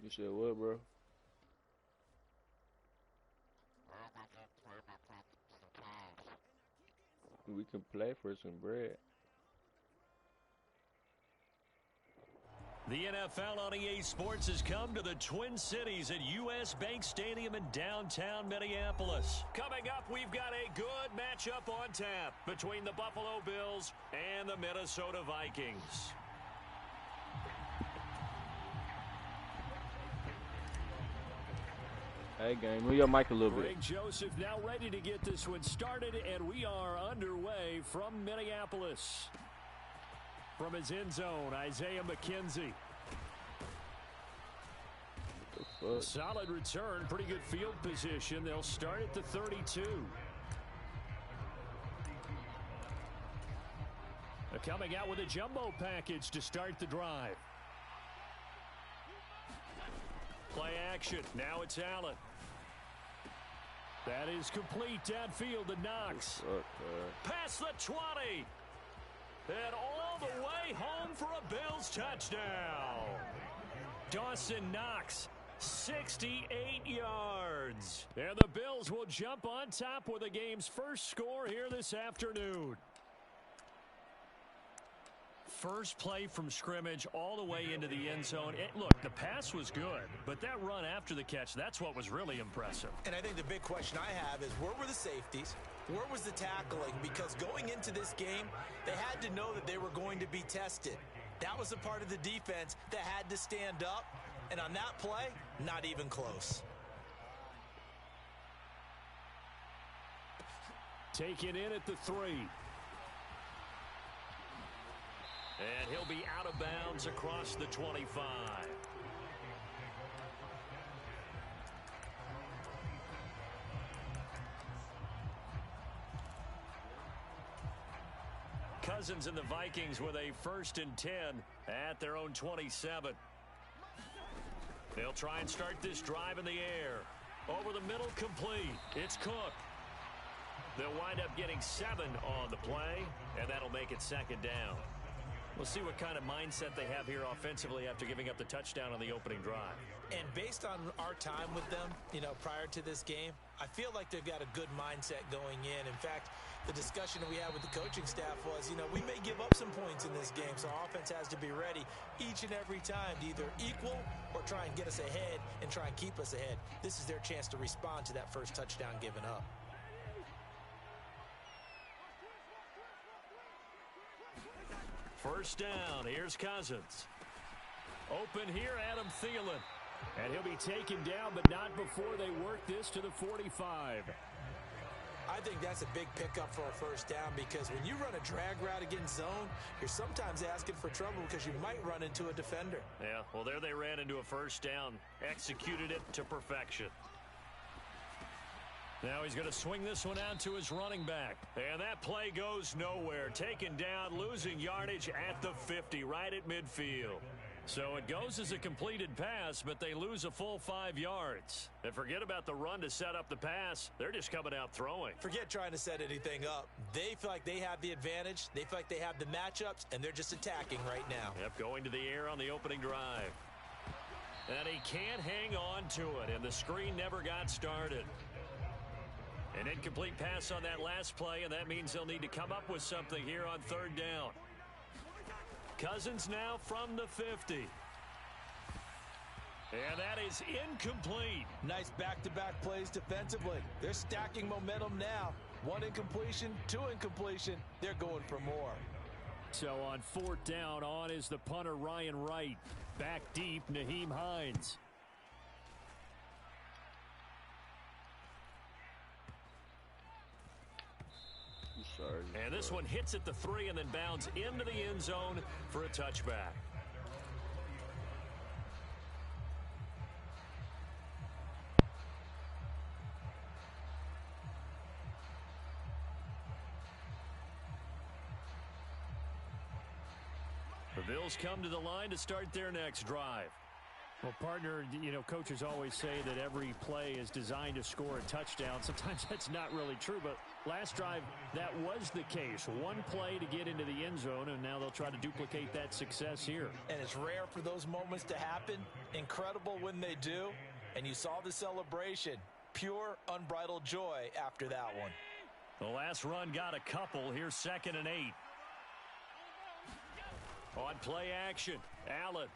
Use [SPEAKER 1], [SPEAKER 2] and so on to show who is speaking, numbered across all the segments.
[SPEAKER 1] You said what, bro? We can play for some bread.
[SPEAKER 2] The NFL on EA Sports has come to the Twin Cities at U.S. Bank Stadium in downtown Minneapolis. Coming up, we've got a good matchup on tap between the Buffalo Bills and the Minnesota Vikings.
[SPEAKER 1] Hey, gang, move your mic a little bit.
[SPEAKER 2] Greg Joseph now ready to get this one started, and we are underway from Minneapolis. From his end zone, Isaiah McKenzie. Solid return, pretty good field position. They'll start at the 32. They're coming out with a jumbo package to start the drive. Play action. Now it's Allen. That is complete downfield to Knox. Past the 20. And all the way home for a Bills touchdown. Dawson Knox, 68 yards. And the Bills will jump on top with the game's first score here this afternoon. First play from scrimmage all the way into the end zone. Look, the pass was good, but that run after the catch, that's what was really impressive.
[SPEAKER 3] And I think the big question I have is, where were the safeties? Where was the tackling? Because going into this game, they had to know that they were going to be tested. That was a part of the defense that had to stand up. And on that play, not even close.
[SPEAKER 2] Taken in at the 3. And he'll be out of bounds across the 25. Cousins and the Vikings with a 1st and 10 at their own 27. They'll try and start this drive in the air. Over the middle, complete. It's Cook. They'll wind up getting 7 on the play, and that'll make it 2nd down. We'll see what kind of mindset they have here offensively after giving up the touchdown on the opening drive.
[SPEAKER 3] And based on our time with them, prior to this game, I feel like they've got a good mindset going in. In fact, the discussion that we had with the coaching staff was, we may give up some points in this game, so our offense has to be ready each and every time to either equal or try and get us ahead and try and keep us ahead. This is their chance to respond to that first touchdown given up.
[SPEAKER 2] First down, here's Cousins. Open here, Adam Thielen. And he'll be taken down, but not before they work this to the 45.
[SPEAKER 3] I think that's a big pickup for a first down, because when you run a drag route against zone, you're sometimes asking for trouble because you might run into a defender.
[SPEAKER 2] Yeah, well, there they ran into a first down, executed it to perfection. Now he's going to swing this one out to his running back. And that play goes nowhere. Taken down, losing yardage at the 50, right at midfield. So it goes as a completed pass, but they lose a full 5 yards. And forget about the run to set up the pass. They're just coming out throwing.
[SPEAKER 3] Forget trying to set anything up. They feel like they have the advantage. They feel like they have the matchups, and they're just attacking right now.
[SPEAKER 2] Yep, going to the air on the opening drive. And he can't hang on to it, and the screen never got started. An incomplete pass on that last play, and that means they'll need to come up with something here on 3rd down. Cousins now from the 50. And that is incomplete.
[SPEAKER 3] Nice back-to-back plays defensively. They're stacking momentum now. 1 incompletion, 2 incompletion. They're going for more.
[SPEAKER 2] So on 4th down, on is the punter Ryan Wright. Back deep, Naheem Hines. And this one hits at the 3 and then bounds into the end zone for a touchback. The Bills come to the line to start their next drive. Well, partner, you know, coaches always say that every play is designed to score a touchdown. Sometimes that's not really true, but last drive, that was the case. One play to get into the end zone, and now they'll try to duplicate that success here. And
[SPEAKER 3] it's rare for those moments to happen. Incredible when they do. And you saw the celebration. Pure, unbridled joy after that one.
[SPEAKER 2] The last run got a couple. Here's 2nd and 8. On play action, Allen.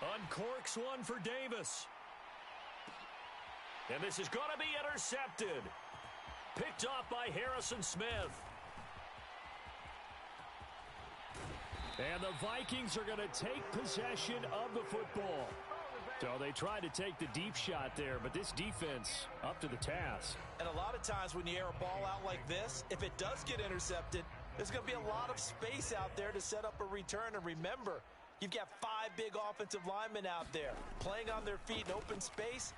[SPEAKER 2] Uncorks one for Davis. And this is going to be intercepted. Picked off by Harrison Smith. And the Vikings are going to take possession of the football. So they tried to take the deep shot there, but this defense up to the task.
[SPEAKER 3] And a lot of times when you air a ball out like this, if it does get intercepted, there's going to be a lot of space out there to set up a return. And remember, you've got 5 big offensive linemen out there playing on their feet in open space.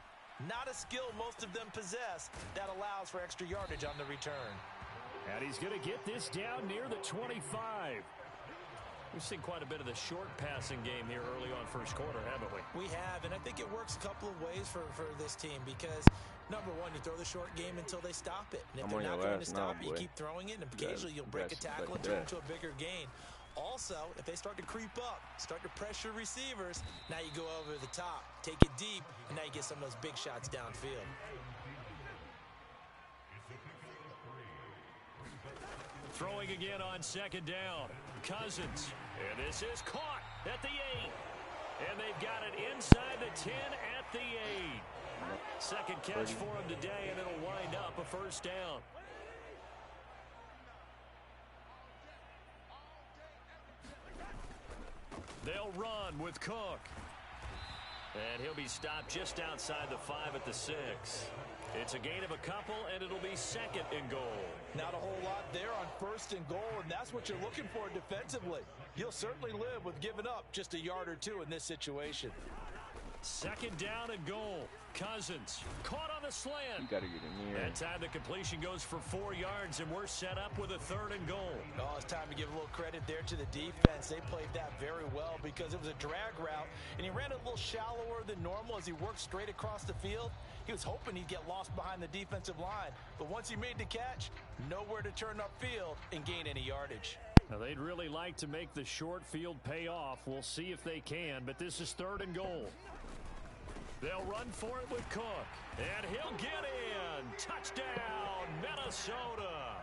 [SPEAKER 3] Not a skill most of them possess that allows for extra yardage on the return.
[SPEAKER 2] And he's going to get this down near the 25. We've seen quite a bit of the short passing game here early on first quarter, haven't we?
[SPEAKER 3] We have, and I think it works a couple of ways for this team because, number one, you throw the short game until they stop it. And if they're not going to stop it, you keep throwing it, and occasionally you'll break a tackle and turn it into a bigger gain. Also, if they start to creep up, start to pressure receivers, now you go over the top, take it deep, and now you get some of those big shots downfield.
[SPEAKER 2] Throwing again on 2nd down. Cousins. And this is caught at the 8. And they've got it inside the 10 at the 8. Second catch for him today, and it'll wind up a first down. They'll run with Cook. And he'll be stopped just outside the 5 at the 6. It's a gain of a couple, and it'll be 2nd and goal.
[SPEAKER 3] Not a whole lot there on 1st and goal, and that's what you're looking for defensively. You'll certainly live with giving up just a yard or two in this situation.
[SPEAKER 2] 2nd down and goal. Cousins caught on the slant.
[SPEAKER 1] You got to get in here.
[SPEAKER 2] That time the completion goes for 4 yards, and we're set up with a 3rd and goal.
[SPEAKER 3] Oh, it's time to give a little credit there to the defense. They played that very well because it was a drag route, and he ran it a little shallower than normal as he worked straight across the field. He was hoping he'd get lost behind the defensive line, but once he made the catch, nowhere to turn upfield and gain any yardage.
[SPEAKER 2] Now, they'd really like to make the short field pay off. We'll see if they can, but this is 3rd and goal. They'll run for it with Cook, and he'll get in. Touchdown, Minnesota.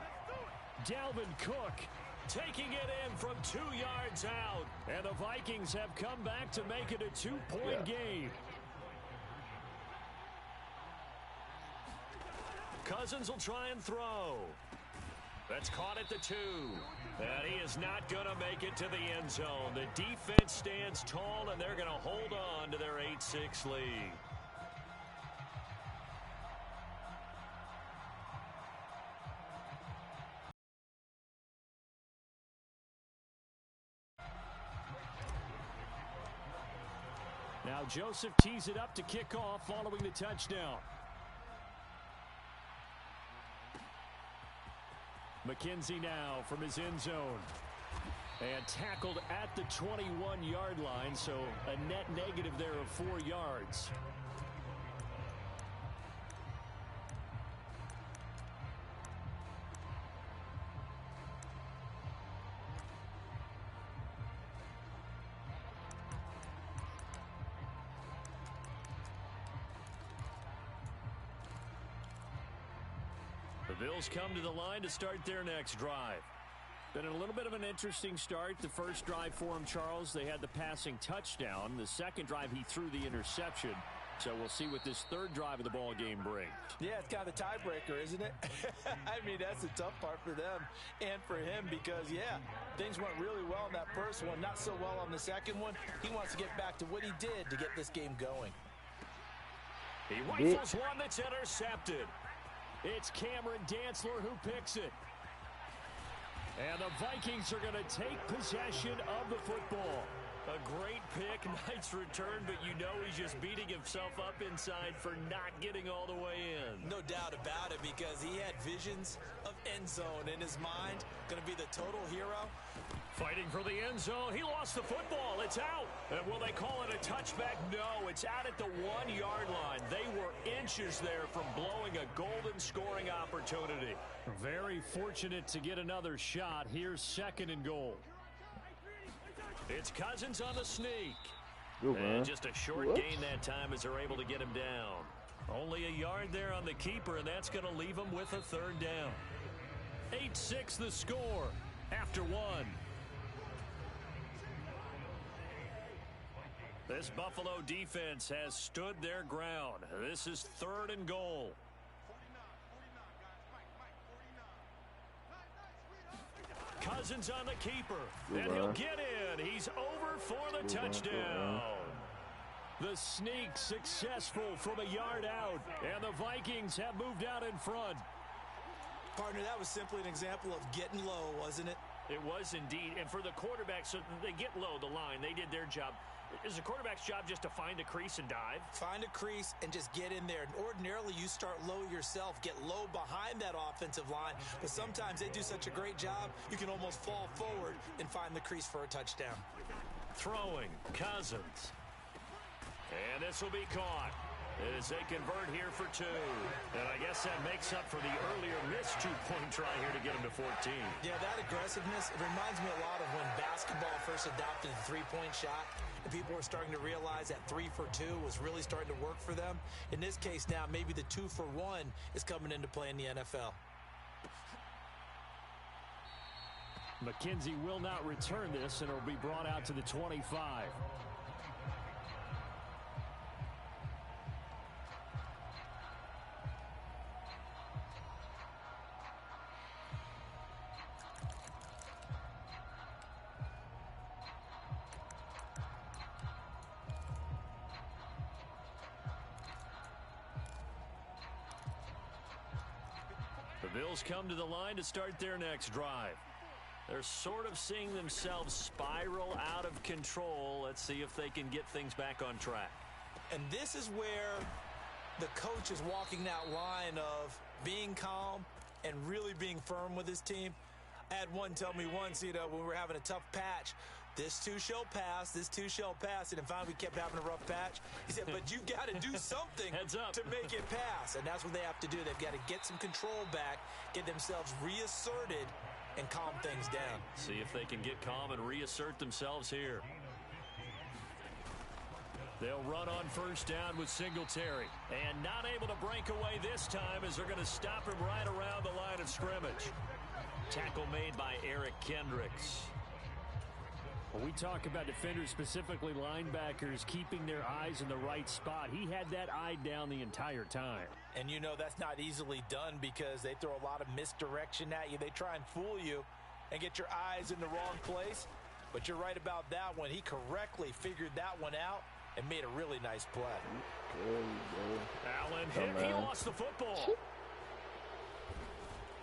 [SPEAKER 2] Dalvin Cook taking it in from 2 yards out, and the Vikings have come back to make it a 2-point game. Cousins will try and throw. That's caught at the 2. And he is not going to make it to the end zone. The defense stands tall, and they're going to hold on to their 8-6 lead. Now Joseph tees it up to kick off following the touchdown. McKenzie now from his end zone. And tackled at the 21-yard line, so a net negative there of 4 yards. The Bills come to the line to start their next drive. Been a little bit of an interesting start. The first drive for him, Charles, they had the passing touchdown. The second drive, he threw the interception. So we'll see what this third drive of the ball game brings.
[SPEAKER 3] Yeah, it's kind of a tiebreaker, isn't it? I mean, that's the tough part for them and for him because, yeah, things went really well in that first one, not so well on the second one. He wants to get back to what he did to get this game going.
[SPEAKER 2] He rifles one that's intercepted. It's Cameron Dantzler who picks it. And the Vikings are going to take possession of the football. A great pick, nice return, but you know he's just beating himself up inside for not getting all the way in.
[SPEAKER 3] No doubt about it because he had visions of end zone in his mind. Going to be the total hero.
[SPEAKER 2] Fighting for the end zone. He lost the football. It's out. And will they call it a touchback? No, it's out at the 1-yard line. They were inches there from blowing a golden scoring opportunity. Very fortunate to get another shot. Here's 2nd and goal. It's Cousins on the sneak.
[SPEAKER 1] Good,
[SPEAKER 2] and just a short gain that time as they're able to get him down. Only a yard there on the keeper, and that's going to leave him with a 3rd down. 8-6 the score after 1. This Buffalo defense has stood their ground. This is 3rd and goal. Cousins on the keeper. And he'll get in. He's over for the touchdown. The sneak successful from a yard out. And the Vikings have moved out in front.
[SPEAKER 3] Partner, that was simply an example of getting low, wasn't it?
[SPEAKER 2] It was indeed. And for the quarterback, so they get low the line. They did their job. Is the quarterback's job just to find a crease and dive?
[SPEAKER 3] Find a crease and just get in there. And ordinarily, you start low yourself, get low behind that offensive line. But sometimes they do such a great job, you can almost fall forward and find the crease for a touchdown.
[SPEAKER 2] Throwing, Cousins. And this will be caught as they convert here for 2. And I guess that makes up for the earlier missed 2-point try here to get them to 14.
[SPEAKER 3] Yeah, that aggressiveness, it reminds me a lot of when basketball first adopted the 3-point shot. And people were starting to realize that 3 for 2 was really starting to work for them. In this case now, maybe the 2 for 1 is coming into play in the NFL.
[SPEAKER 2] McKenzie will not return this, and it'll be brought out to the 25. The Bills come to the line to start their next drive. They're sort of seeing themselves spiral out of control. Let's see if they can get things back on track.
[SPEAKER 3] And this is where the coach is walking that line of being calm and really being firm with his team. I had one tell me once, when we were having a tough patch, this too shall pass, this too shall pass. And finally we kept having a rough patch. He said, but you got to do something to make it pass. And that's what they have to do. They've got to get some control back, get themselves reasserted, and calm things down.
[SPEAKER 2] See if they can get calm and reassert themselves here. They'll run on first down with Singletary. And not able to break away this time as they're going to stop him right around the line of scrimmage. Tackle made by Eric Kendricks.
[SPEAKER 4] When we talk about defenders, specifically linebackers, keeping their eyes in the right spot, he had that eye down the entire time.
[SPEAKER 3] And that's not easily done because they throw a lot of misdirection at you. They try and fool you and get your eyes in the wrong place. But you're right about that one. He correctly figured that one out and made a really nice play.
[SPEAKER 2] Allen hit. He lost the football.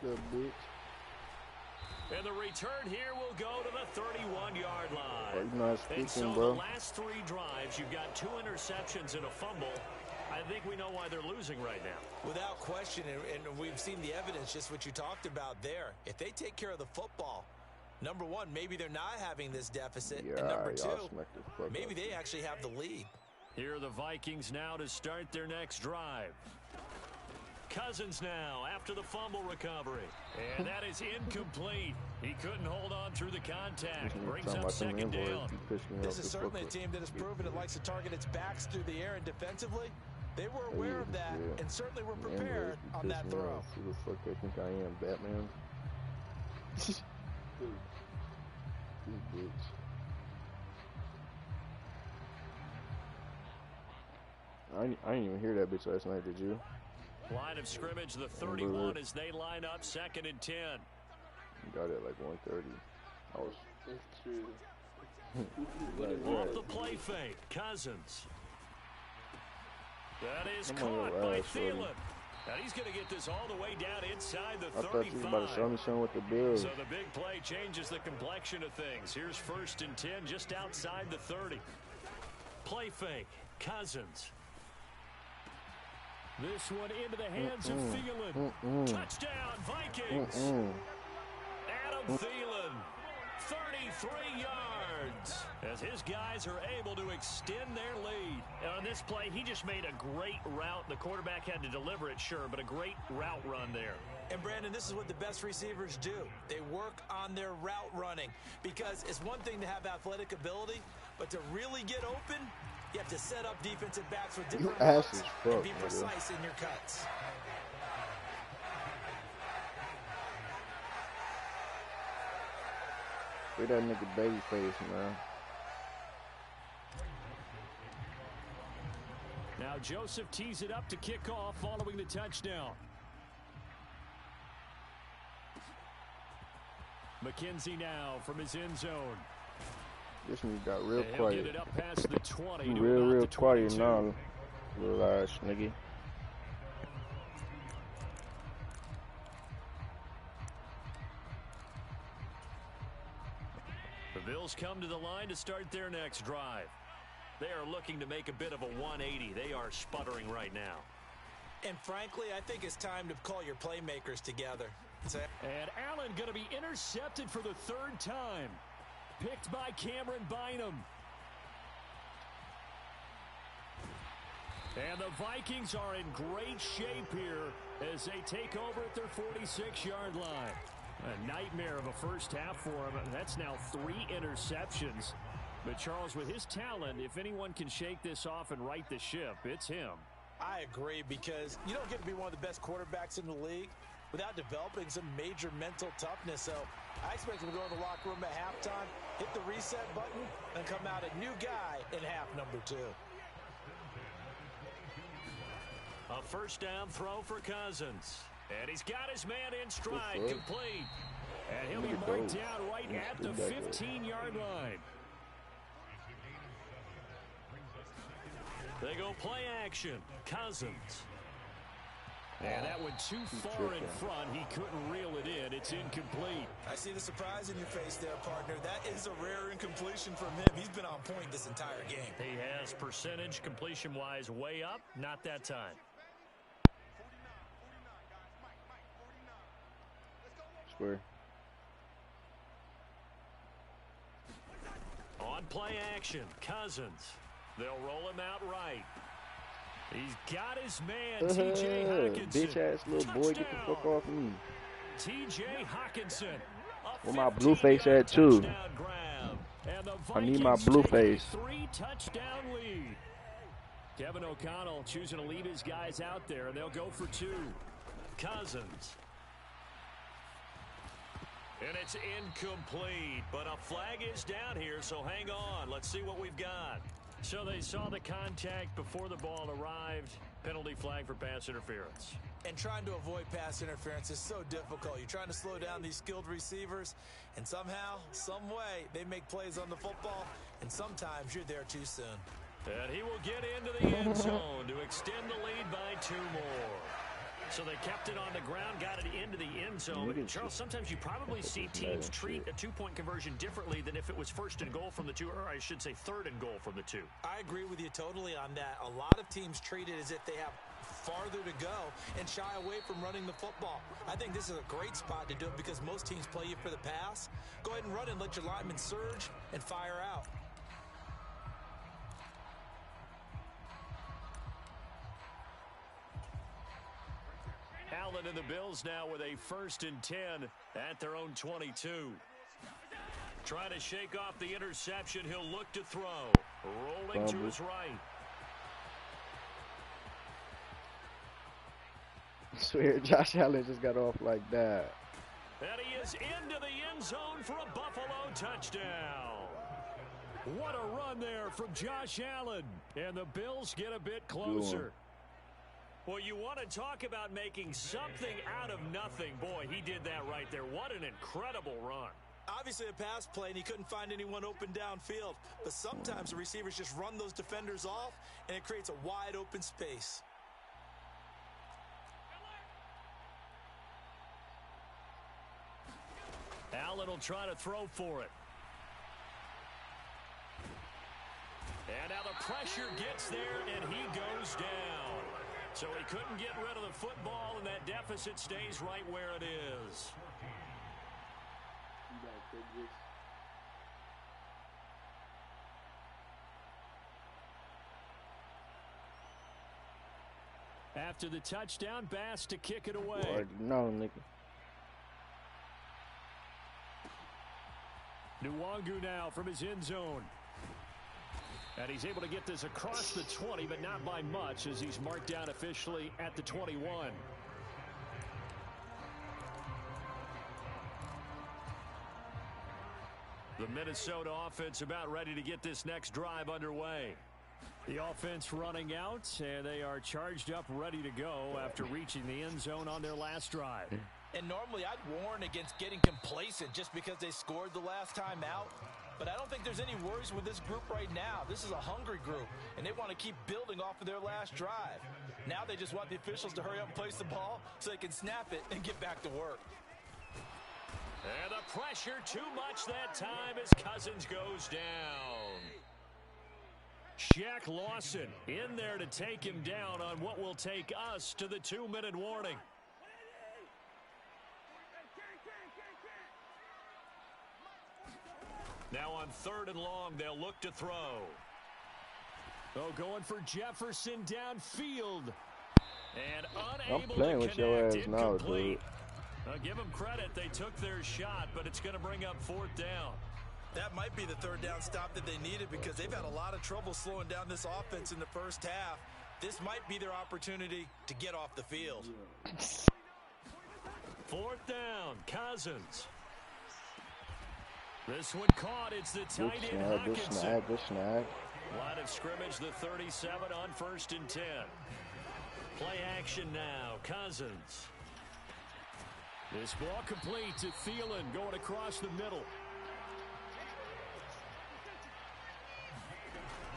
[SPEAKER 1] Good bitch.
[SPEAKER 2] And the return here will go to the 31-yard line.
[SPEAKER 1] Nice speaking,
[SPEAKER 2] and so
[SPEAKER 1] bro.
[SPEAKER 2] the last 3 drives, you've got 2 interceptions and a fumble. I think we know why they're losing right now.
[SPEAKER 3] Without question, and we've seen the evidence, just what you talked about there. If they take care of the football, number one, maybe they're not having this deficit.
[SPEAKER 1] Yeah,
[SPEAKER 3] and number 2,
[SPEAKER 1] up.
[SPEAKER 3] maybe they actually have the lead.
[SPEAKER 2] Here are the Vikings now to start their next drive. Cousins now after the fumble recovery. And that is incomplete. He couldn't hold on through the contact. Brings up 2nd down.
[SPEAKER 3] This is certainly a team that has proven it likes to target its backs through the air, and defensively, they were aware of that and certainly were prepared on that throw.
[SPEAKER 1] Who the fuck they think I am, Batman? This bitch. I didn't even hear that bitch last night, did you?
[SPEAKER 2] Line of scrimmage, the 31 as they line up 2nd and 10.
[SPEAKER 1] Got it like 1:30. I was.
[SPEAKER 5] That's true.
[SPEAKER 2] Off the play fake, Cousins. That is caught by Thielen. And he's going to get this all the way down inside the 35.
[SPEAKER 1] I thought you was about to show me something with the Bills.
[SPEAKER 2] So the big play changes the complexion of things. Here's 1st and 10 just outside the 30. Play fake, Cousins. This one into the hands of Thielen. Touchdown, Vikings. Adam Thielen 33 yards as his guys are able to extend their lead.
[SPEAKER 4] On this play, he just made a great route. The quarterback had to deliver it, sure, but a great route run there.
[SPEAKER 3] And, Brandon, this is what the best receivers do. They work on their route running because it's one thing to have athletic ability, but to really get open, you have to set up defensive backs with different routes and be precise in your cuts.
[SPEAKER 1] Look at that nigga baby face, man.
[SPEAKER 4] Now Joseph tees it up to kick off following the touchdown. McKenzie now from his end zone.
[SPEAKER 1] This nigga got real quiet.
[SPEAKER 4] Get it up past the 20 to
[SPEAKER 1] real quiet now, little ass nigga.
[SPEAKER 2] The Bills come to the line to start their next drive. They are looking to make a bit of a 180. They are sputtering right now.
[SPEAKER 3] And frankly, I think it's time to call your playmakers together.
[SPEAKER 4] And Allen going to be intercepted for the third time. Picked by Cameron Bynum. And the Vikings are in great shape here as they take over at their 46-yard line. A nightmare of a first half for him. That's now 3 interceptions. But, Charles, with his talent, if anyone can shake this off and right the ship, it's him.
[SPEAKER 3] I agree, because you don't get to be one of the best quarterbacks in the league without developing some major mental toughness. So I expect him to go in the locker room at halftime, hit the reset button, and come out a new guy in half number 2.
[SPEAKER 2] A first down throw for Cousins. And he's got his man in stride, complete.
[SPEAKER 4] And he'll be marked down right at the 15-yard line.
[SPEAKER 2] They go play action. Cousins.
[SPEAKER 4] And that went too far in front. He couldn't reel it in. It's incomplete.
[SPEAKER 3] I see the surprise in your face there, partner. That is a rare incompletion from him. He's been on point this entire game.
[SPEAKER 2] He has percentage completion-wise way up. Not that time.
[SPEAKER 1] Square.
[SPEAKER 2] On play action, Cousins. They'll roll him out right. He's got his man, T.J. Hockenson.
[SPEAKER 1] Bitch-ass little boy, get the fuck off me.
[SPEAKER 2] T.J. Hockenson.
[SPEAKER 1] Where my blue face at, too? I need my blue face.
[SPEAKER 2] 3-touchdown lead.
[SPEAKER 4] Kevin O'Connell choosing to leave his guys out there, and they'll go for 2.
[SPEAKER 2] Cousins. And it's incomplete, but a flag is down here, so hang on. Let's see what we've got. So they saw the contact before the ball arrived. Penalty flag for pass interference.
[SPEAKER 3] And trying to avoid pass interference is so difficult. You're trying to slow down these skilled receivers, and somehow, some way, they make plays on the football, and sometimes you're there too soon.
[SPEAKER 2] And he will get into the end zone to extend the lead by 2 more. So they kept it on the ground, got it into the end zone. But Charles, sometimes you probably see teams treat a 2-point conversion differently than if it was first and goal from the 2, or I should say third and goal from the 2.
[SPEAKER 3] I agree with you totally on that. A lot of teams treat it as if they have farther to go and shy away from running the football. I think this is a great spot to do it because most teams play you for the pass. Go ahead and run and let your linemen surge and fire out.
[SPEAKER 2] Allen and the Bills now with a 1st and 10 at their own 22. Trying to shake off the interception. He'll look to throw. Rolling to his right.
[SPEAKER 1] I swear, Josh Allen just got off like that.
[SPEAKER 2] And he is into the end zone for a Buffalo touchdown.
[SPEAKER 4] What a run there from Josh Allen. And the Bills get a bit closer.
[SPEAKER 2] Well, you want to talk about making something out of nothing. Boy, he did that right there. What an incredible run.
[SPEAKER 3] Obviously a pass play, and he couldn't find anyone open downfield. But sometimes the receivers just run those defenders off, and it creates a wide open space.
[SPEAKER 2] Allen will try to throw for it. And now the pressure gets there, and he goes down. So he couldn't get rid of the football, and that deficit stays right where it is.
[SPEAKER 4] After the touchdown, Bass to kick it away.
[SPEAKER 1] No, nigga.
[SPEAKER 4] Nwangu now from his end zone. And he's able to get this across the 20, but not by much as he's marked down officially at the 21. The Minnesota offense about ready to get this next drive underway. The offense running out, and they are charged up, ready to go after reaching the end zone on their last drive.
[SPEAKER 3] And normally I'd warn against getting complacent just because they scored the last time out. But I don't think there's any worries with this group right now. This is a hungry group, and they want to keep building off of their last drive. Now they just want the officials to hurry up and place the ball so they can snap it and get back to work.
[SPEAKER 2] And the pressure too much that time as Cousins goes down.
[SPEAKER 4] Shaq Lawson in there to take him down on what will take us to the 2-minute warning.
[SPEAKER 2] Now on 3rd and long, they'll look to throw.
[SPEAKER 4] Oh, going for Jefferson downfield. And
[SPEAKER 1] I'm
[SPEAKER 4] unable
[SPEAKER 1] playing
[SPEAKER 4] to
[SPEAKER 1] with your
[SPEAKER 4] connect.
[SPEAKER 1] ass now,
[SPEAKER 4] Incomplete.
[SPEAKER 1] dude.
[SPEAKER 2] Give them credit. They took their shot, but it's going to bring up 4th down.
[SPEAKER 3] That might be the 3rd down stop that they needed because they've had a lot of trouble slowing down this offense in the first half. This might be their opportunity to get off the field.
[SPEAKER 2] 4th down, Cousins.
[SPEAKER 4] This one caught. It's the tight
[SPEAKER 1] Good
[SPEAKER 4] end,
[SPEAKER 1] snag, good
[SPEAKER 4] Hockenson.
[SPEAKER 1] snag, good snag.
[SPEAKER 2] Line of scrimmage, the 37 on 1st and 10. Play action now, Cousins.
[SPEAKER 4] This ball complete to Thielen going across the middle.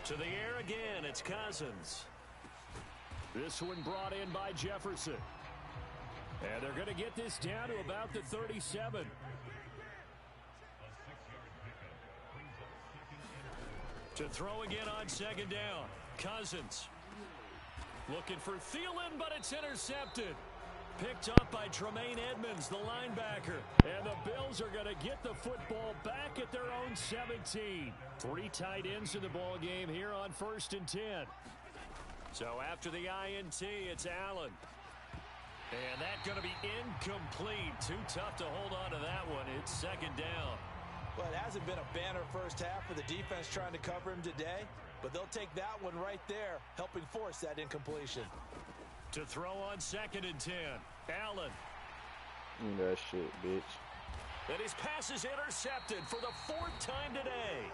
[SPEAKER 2] To the air again, it's Cousins.
[SPEAKER 4] This one brought in by Jefferson. And they're going to get this down to about the 37.
[SPEAKER 2] To throw again on 2nd down. Cousins. Looking for Thielen, but it's intercepted. Picked up by Tremaine Edmonds, the linebacker.
[SPEAKER 4] And the Bills are going to get the football back at their own 17. 3 tight ends in the ball game here on 1st and 10.
[SPEAKER 2] So after the INT, it's Allen. And that's going to be incomplete. Too tough to hold on to that one. It's 2nd down.
[SPEAKER 3] Well, it hasn't been a banner first half for the defense trying to cover him today, but they'll take that one right there, helping force that incompletion.
[SPEAKER 2] To throw on 2nd and 10. Allen.
[SPEAKER 1] That shit, bitch.
[SPEAKER 2] And his pass is intercepted for the 4th time today.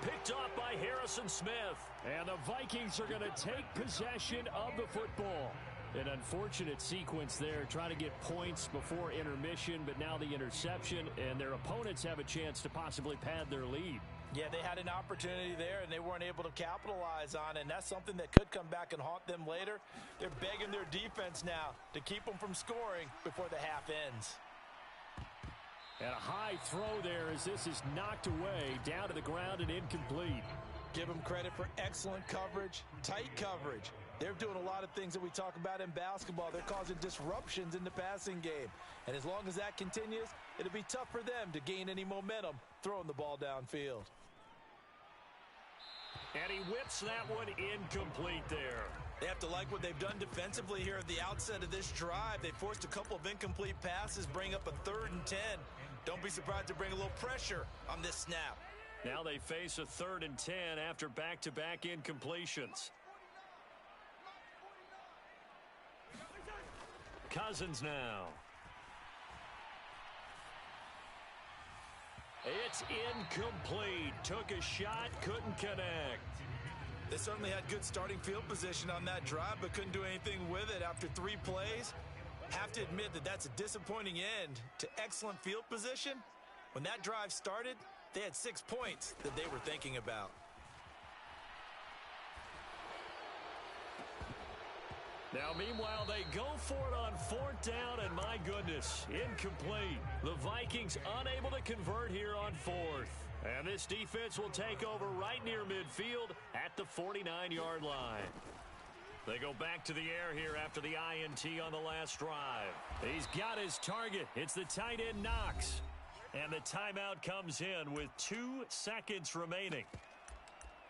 [SPEAKER 2] Picked off by Harrison Smith.
[SPEAKER 4] And the Vikings are going to take possession of the football. An unfortunate sequence there, trying to get points before intermission, but now the interception, and their opponents have a chance to possibly pad their lead.
[SPEAKER 3] Yeah, they had an opportunity there, and they weren't able to capitalize on it, and that's something that could come back and haunt them later. They're begging their defense now to keep them from scoring before the half ends.
[SPEAKER 4] And a high throw there as this is knocked away, down to the ground and incomplete.
[SPEAKER 3] Give them credit for excellent coverage, tight coverage. They're doing a lot of things that we talk about in basketball. They're causing disruptions in the passing game. And as long as that continues, it'll be tough for them to gain any momentum throwing the ball downfield.
[SPEAKER 2] And he whips that one incomplete there.
[SPEAKER 3] They have to like what they've done defensively here at the outset of this drive. They forced a couple of incomplete passes, bring up a 3rd and 10. Don't be surprised to bring a little pressure on this snap.
[SPEAKER 2] Now they face a 3rd and 10 after back-to-back incompletions. Cousins now. It's incomplete. Took a shot, couldn't connect.
[SPEAKER 3] They certainly had good starting field position on that drive, but couldn't do anything with it after 3 plays. Have to admit that that's a disappointing end to excellent field position. When that drive started, they had 6 points that they were thinking about.
[SPEAKER 2] Now, meanwhile, they go for it on 4th down, and my goodness, incomplete. The Vikings unable to convert here on 4th. And this defense will take over right near midfield at the 49-yard line. They go back to the air here after the INT on the last drive. He's got his target. It's the tight end Knox. And the timeout comes in with 2 seconds remaining.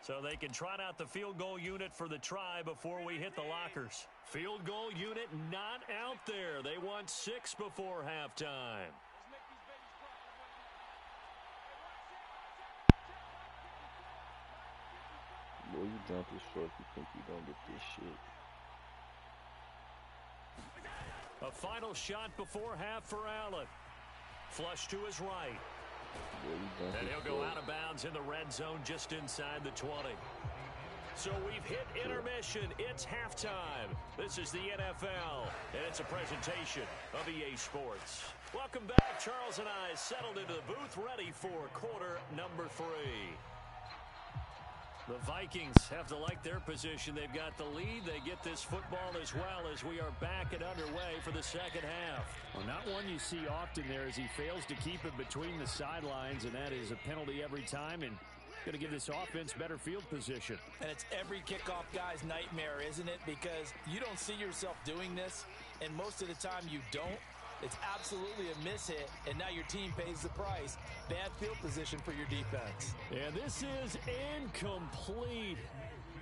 [SPEAKER 2] So they can trot out the field goal unit for the try before we hit the lockers. Field goal unit not out there. They want 6 before halftime.
[SPEAKER 1] Boy, you jumping short if you think you don't get this shit.
[SPEAKER 2] A final shot before half for Allen. Flush to his right.
[SPEAKER 1] Boy,
[SPEAKER 2] and he'll go out of bounds in the red zone just inside the 20. So we've hit intermission. It's halftime. This is the NFL, and it's a presentation of EA Sports. Welcome back. Charles and I settled into the booth, ready for quarter number 3. The Vikings have to like their position. They've got the lead. They get this football as well as we are back and underway for the second half.
[SPEAKER 4] Well, not one you see often there as he fails to keep it between the sidelines, and that is a penalty every time, and going to give this offense better field position.
[SPEAKER 3] And it's every kickoff guy's nightmare, isn't it? Because you don't see yourself doing this, and most of the time you don't. It's absolutely a mishit, and now your team pays the price. Bad field position for your defense.
[SPEAKER 4] And this is incomplete.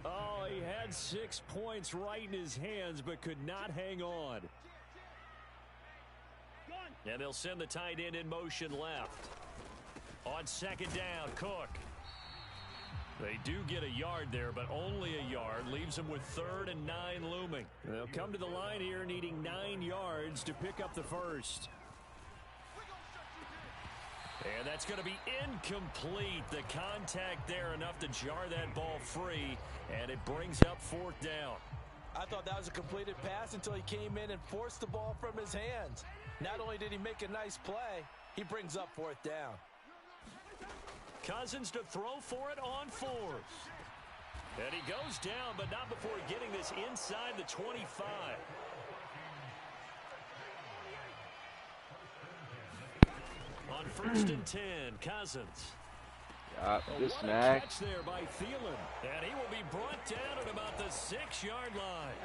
[SPEAKER 4] Oh, he had 6 points right in his hands, but could not hang on.
[SPEAKER 2] And they'll send the tight end in motion left. On second down, Cook. They do get a yard there, but only a yard. Leaves them with 3rd and 9 looming.
[SPEAKER 4] They'll come to the line here needing 9 yards to pick up the first.
[SPEAKER 2] And that's going to be incomplete. The contact there enough to jar that ball free, and it brings up 4th down.
[SPEAKER 3] I thought that was a completed pass until he came in and forced the ball from his hands. Not only did he make a nice play, he brings up 4th down.
[SPEAKER 2] Cousins to throw for it on 4th. And he goes down, but not before getting this inside the 25. On 1st and 10, Cousins.
[SPEAKER 1] Good
[SPEAKER 4] What
[SPEAKER 1] snag.
[SPEAKER 4] a catch there by Thielen.
[SPEAKER 2] And he will be brought down at about the 6-yard line.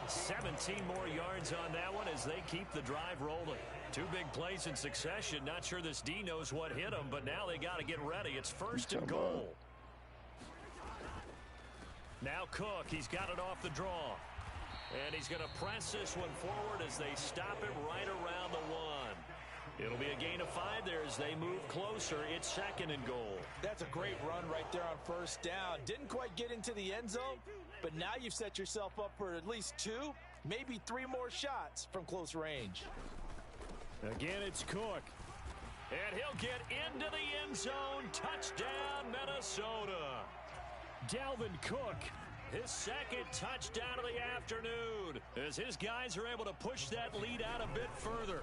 [SPEAKER 2] 17 more yards on that one as they keep the drive rolling. 2 big plays in succession. Not sure this D knows what hit him, but now they got to get ready. It's 1st and goal. Now Cook, he's got it off the draw. And he's going to press this one forward as they stop him right around the 1. It'll be a gain of 5 there as they move closer. It's 2nd and goal.
[SPEAKER 3] That's a great run right there on 1st down. Didn't quite get into the end zone, but now you've set yourself up for at least 2, maybe 3 more shots from close range.
[SPEAKER 4] Again, it's Cook.
[SPEAKER 2] And he'll get into the end zone. Touchdown, Minnesota.
[SPEAKER 4] Dalvin Cook.
[SPEAKER 2] His 2nd touchdown of the afternoon as his guys are able to push that lead out a bit further.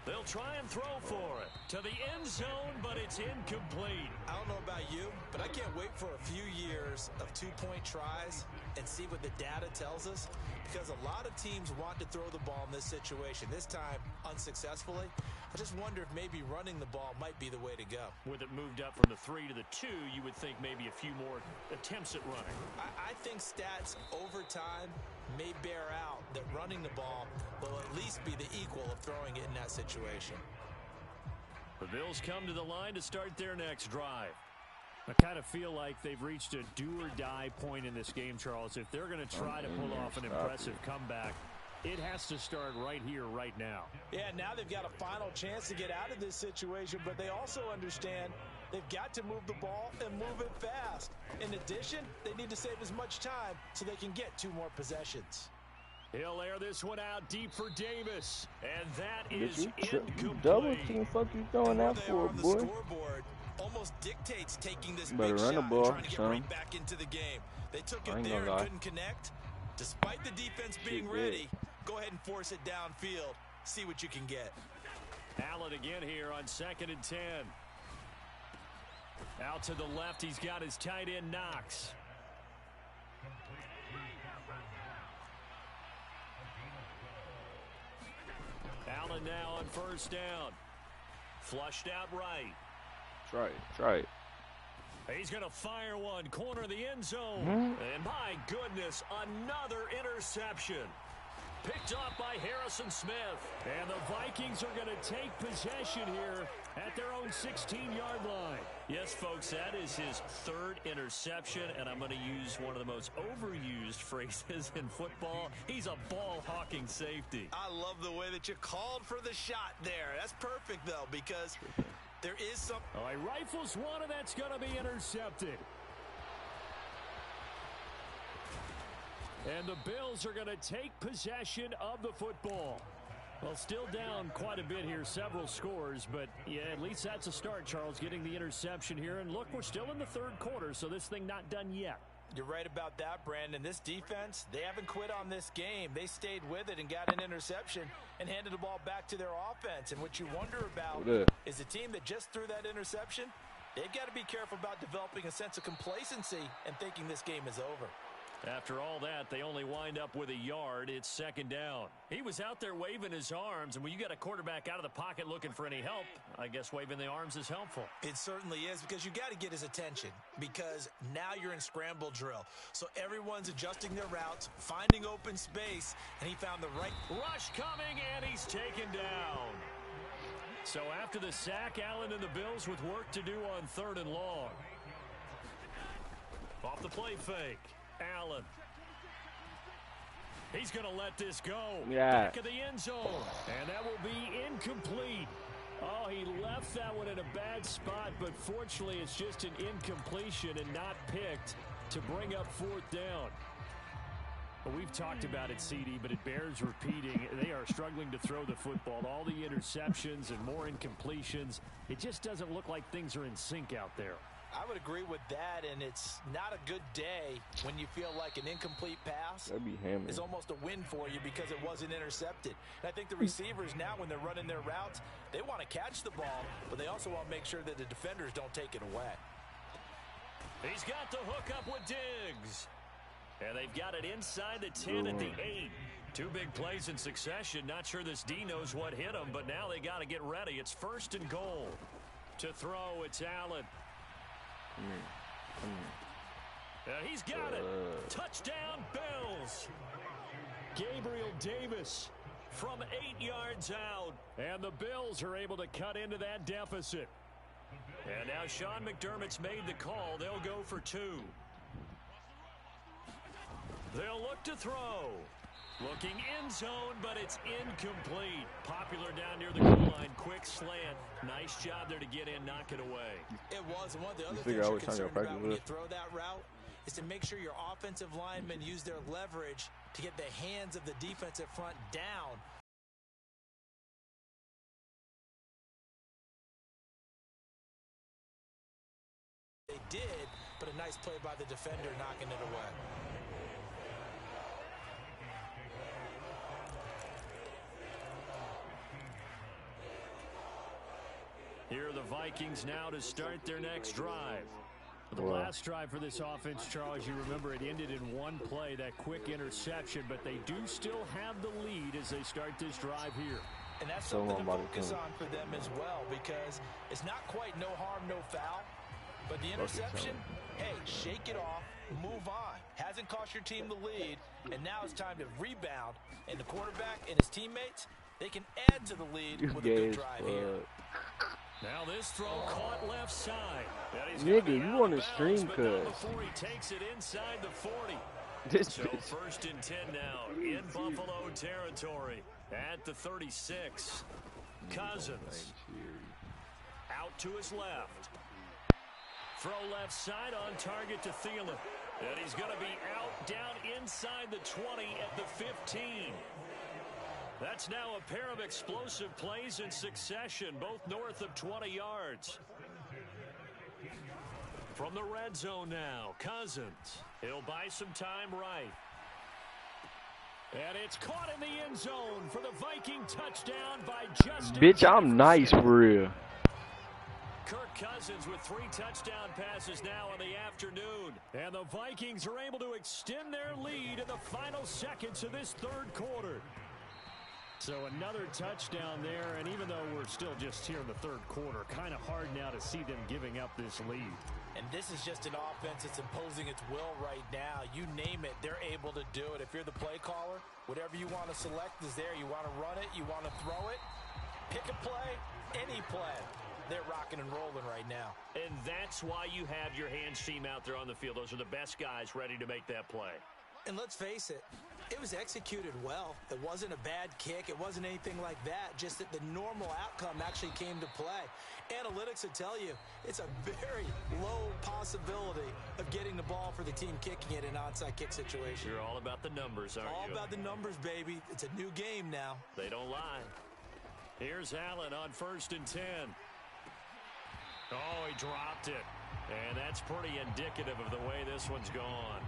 [SPEAKER 2] They'll try and throw for it to the end zone, but it's incomplete.
[SPEAKER 3] I don't know about you, but I can't wait for a few years of 2-point tries and see what the data tells us, because a lot of teams want to throw the ball in this situation. This time, unsuccessfully. I just wonder if maybe running the ball might be the way to go.
[SPEAKER 2] With it moved up from the 3 to the 2, you would think maybe a few more attempts at running.
[SPEAKER 3] I think stats over time may bear out that running the ball will at least be the equal of throwing it in that situation.
[SPEAKER 2] The Bills come to the line to start their next drive.
[SPEAKER 4] I kind of feel like they've reached a do-or-die point in this game, Charles. If they're going to try to pull off an impressive comeback, it has to start right here, right now.
[SPEAKER 3] Yeah, now they've got a final chance to get out of this situation, but they also understand they've got to move the ball and move it fast. In addition, they need to save as much time so they can get 2 more possessions.
[SPEAKER 2] He'll air this one out deep for Davis, and that is incomplete.
[SPEAKER 1] Double team, fuck you throwing that for,
[SPEAKER 3] the
[SPEAKER 1] boy?
[SPEAKER 3] Scoreboard almost dictates taking this
[SPEAKER 1] Better
[SPEAKER 3] big
[SPEAKER 1] run
[SPEAKER 3] shot
[SPEAKER 1] the ball,
[SPEAKER 3] and trying to get
[SPEAKER 1] son.
[SPEAKER 3] right back into the game. They took
[SPEAKER 1] I
[SPEAKER 3] it
[SPEAKER 1] ain't
[SPEAKER 3] there
[SPEAKER 1] gonna
[SPEAKER 3] and
[SPEAKER 1] lie.
[SPEAKER 3] couldn't connect. Despite the defense being ready, go ahead and force it downfield. See what you can get.
[SPEAKER 2] Allen again here on 2nd and 10. Out to the left, he's got his tight end, Knox. Allen now on 1st down. Flushed out right.
[SPEAKER 1] Try it.
[SPEAKER 2] He's going to fire one, corner of the end zone. And my goodness, another interception.
[SPEAKER 4] Picked off by Harrison Smith. And the Vikings are going to take possession here at their own 16-yard line.
[SPEAKER 2] Yes, folks, that is his third interception, and I'm going to use one of the most overused phrases in football. He's a ball-hawking safety.
[SPEAKER 3] I love the way that you called for the shot there. That's perfect, though, because there is some...
[SPEAKER 4] Oh, he rifles one, and that's going to be intercepted. And the Bills are going to take possession of the football. Well, still down quite a bit here, several scores, but yeah, at least that's a start, Charles, getting the interception here. And look, we're still in the third quarter, so this thing not done yet.
[SPEAKER 3] You're right about that, Brandon. This defense, they haven't quit on this game. They stayed with it and got an interception and handed the ball back to their offense. And what you wonder about is the team that just threw that interception, they've got to be careful about developing a sense of complacency and thinking this game is over.
[SPEAKER 2] After all that, they only wind up with a yard. It's second down. He was out there waving his arms, and when you got a quarterback out of the pocket looking for any help, I guess waving the arms is helpful.
[SPEAKER 3] It certainly is, because you got to get his attention, because now you're in scramble drill. So everyone's adjusting their routes, finding open space, and he found the right
[SPEAKER 2] rush coming, and he's taken down.
[SPEAKER 4] So after the sack, Allen and the Bills with work to do on 3rd and long.
[SPEAKER 2] Off the play fake. Allen. He's going to let this go. Back of the end zone.
[SPEAKER 4] And that will be incomplete. Oh, he left that one in a bad spot, but fortunately it's just an incompletion and not picked to bring up 4th down. Well, we've talked about it, CD, but it bears repeating. They are struggling to throw the football. All the interceptions and more incompletions. It just doesn't look like things are in sync out there.
[SPEAKER 3] I would agree with that, and it's not a good day when you feel like an incomplete pass is almost a win for you because it wasn't intercepted. And I think the receivers now, when they're running their routes, they want to catch the ball, but they also want to make sure that the defenders don't take it away.
[SPEAKER 2] He's got the hook up with Diggs. And they've got it inside the 10 at the 8. Two big plays in succession. Not sure this D knows what hit him, but now they got to get ready. It's 1st and goal. To throw, it's Allen. He's got it. Touchdown, Bills.
[SPEAKER 4] Gabriel Davis
[SPEAKER 2] from 8 yards out.
[SPEAKER 4] And the Bills are able to cut into that deficit.
[SPEAKER 2] And now Sean McDermott's made the call. They'll go for 2. They'll look to throw. Looking end zone, but it's incomplete. Popular down near the goal line. Quick slant. Nice job there to get in, knock it away.
[SPEAKER 3] It was. And one of the other things you're concerned about when you throw that route is to make sure your offensive linemen use their leverage to get the hands of the defensive front down. They did, but a nice play by the defender knocking it away.
[SPEAKER 4] Here are the Vikings now to start their next drive. The last drive for this offense, Charles, you remember it ended in one play, that quick interception, but they do still have the lead as they start this drive here.
[SPEAKER 3] And that's something to focus on for them as well, because it's not quite no harm, no foul, but the interception, hey, shake it off, move on. Hasn't cost your team the lead, and now it's time to rebound, and the quarterback and his teammates, they can add to the lead with a good drive here.
[SPEAKER 2] Now this throw caught left side.
[SPEAKER 1] Nigga, you on the stream, cuz.
[SPEAKER 2] Before he takes it inside the 40. So 1st and 10 now in Buffalo territory at the 36. Cousins out to his left. Throw left side on target to Thielen. And he's going to be out down inside the 20 at the 15. That's now a pair of explosive plays in succession, both north of 20 yards. From the red zone now, Cousins. He'll buy some time right.
[SPEAKER 4] And it's caught in the end zone for the Viking touchdown by Justin.
[SPEAKER 1] Bitch, I'm nice for real.
[SPEAKER 2] Kirk Cousins with 3 touchdown passes now in the afternoon.
[SPEAKER 4] And the Vikings are able to extend their lead in the final seconds of this third quarter. So another touchdown there, and even though we're still just here in the third quarter, kind of hard now to see them giving up this lead.
[SPEAKER 3] And this is just an offense that's imposing its will right now. You name it, they're able to do it. If you're the play caller, whatever you want to select is there. You want to run it, you want to throw it, pick a play, any play. They're rocking and rolling right now.
[SPEAKER 2] And that's why you have your hands team out there on the field. Those are the best guys ready to make that play.
[SPEAKER 3] And let's face it, it was executed well. It wasn't a bad kick. It wasn't anything like that. Just that the normal outcome actually came to play. Analytics will tell you it's a very low possibility of getting the ball for the team kicking it in an onside kick situation.
[SPEAKER 2] You're all about the numbers, aren't you?
[SPEAKER 3] All about the numbers, baby. It's a new game now.
[SPEAKER 2] They don't lie. Here's Allen on 1st and 10. Oh, he dropped it. And that's pretty indicative of the way this one's gone.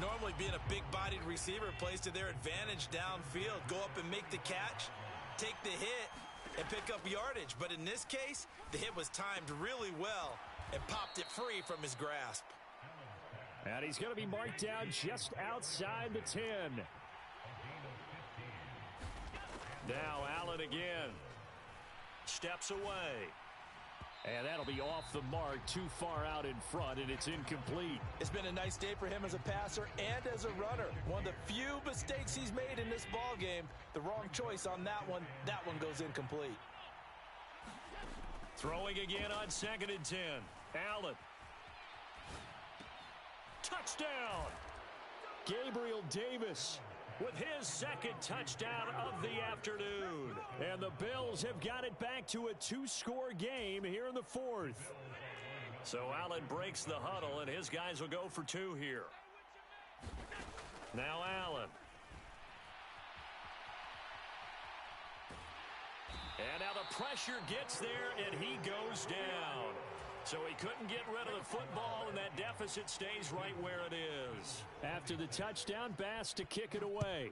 [SPEAKER 3] Normally being a big-bodied receiver plays to their advantage downfield. Go up and make the catch, take the hit, and pick up yardage. But in this case, the hit was timed really well and popped it free from his grasp.
[SPEAKER 4] And he's going to be marked down just outside the 10.
[SPEAKER 2] Now Allen again. Steps away.
[SPEAKER 4] And that'll be off the mark, too far out in front, and it's incomplete.
[SPEAKER 3] It's been a nice day for him as a passer and as a runner. One of the few mistakes he's made in this ball game. The wrong choice on that one goes incomplete.
[SPEAKER 2] Throwing again on 2nd and 10. Allen. Touchdown!
[SPEAKER 4] Gabriel Davis
[SPEAKER 2] with his 2nd touchdown of the afternoon.
[SPEAKER 4] And the Bills have got it back to a 2-score game here in the 4th.
[SPEAKER 2] So Allen breaks the huddle, and his guys will go for 2 here. Now Allen. And now the pressure gets there, and he goes down. So he couldn't get rid of the football, and that deficit stays right where it is.
[SPEAKER 4] After the touchdown, Bass to kick it away.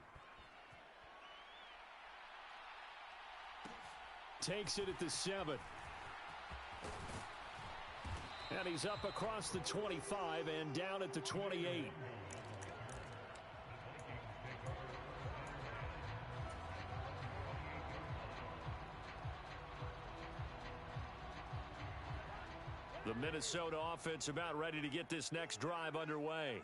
[SPEAKER 4] Takes it at the 7. And he's up across the 25 and down at the 28.
[SPEAKER 2] The Minnesota offense about ready to get this next drive underway.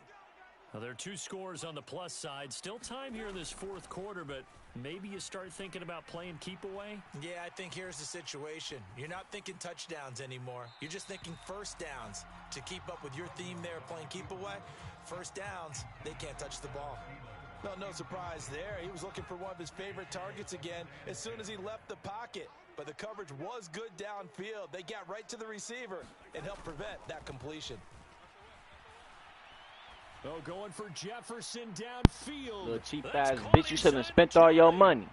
[SPEAKER 2] Well, there are 2 scores on the plus side. Still time here in this 4th quarter, but maybe you start thinking about playing keep away?
[SPEAKER 3] Yeah, I think here's the situation. You're not thinking touchdowns anymore. You're just thinking first downs. To keep up with your theme there, playing keep away, first downs, they can't touch the ball. Well, no surprise there. He was looking for one of his favorite targets again as soon as he left the pocket. But the coverage was good downfield. They got right to the receiver and helped prevent that completion.
[SPEAKER 4] Oh, going for Jefferson downfield.
[SPEAKER 1] Little cheap ass bitch, you shouldn't have spent all your money.